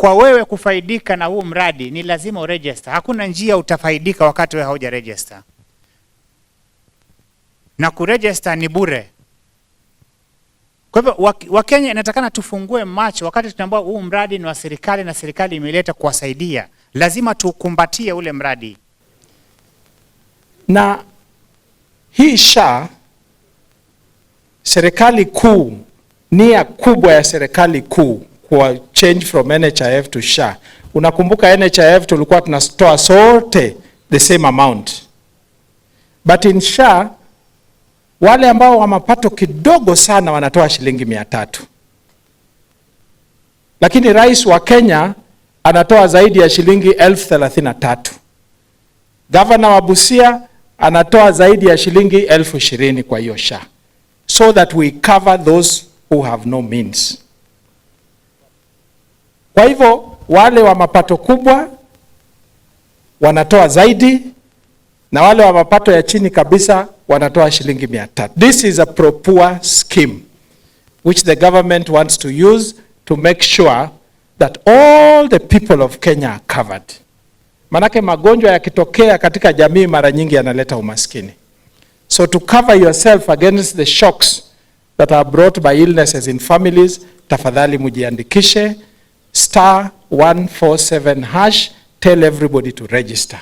kwa wewe kufaidika na huu mradi ni lazima uregister. Hakuna njia utafaidika wakati wewe hauja register. Na kuregister ni bure. Kwa hivyo Wakenya inatakana tufungue macho wakati tunatambua huu mradi ni wa serikali na serikali imeleta kuwasaidia. Lazima tukumbatie ule mradi. Na hii SHA, serikali kuu, nia kubwa ya serikali kuu kwa change from NHIF to SHA. Unakumbuka NHIF tulikuwa tunatoa sote the same amount. But in SHA, wale ambao wa mapato kidogo sana wanatoa shilingi 300. Lakini rais wa Kenya anatoa zaidi ya shilingi 33,000. Gavana wa Busia anatoa zaidi ya shilingi 20,000 kwa hiyo SHA. So that we cover those who have no means. Kwa hivyo wale wa mapato kubwa wanatoa zaidi na wale wa mapato ya chini kabisa wanatoa shilingi 300. This is a pro-poor scheme which the government wants to use to make sure that all the people of Kenya are covered. Manake magonjwa yakitokea katika jamii mara nyingi yanaleta umaskini. So to cover yourself against the shocks that are brought by illnesses in families, tafadhali mujiandikishe *147#, tell everybody to register.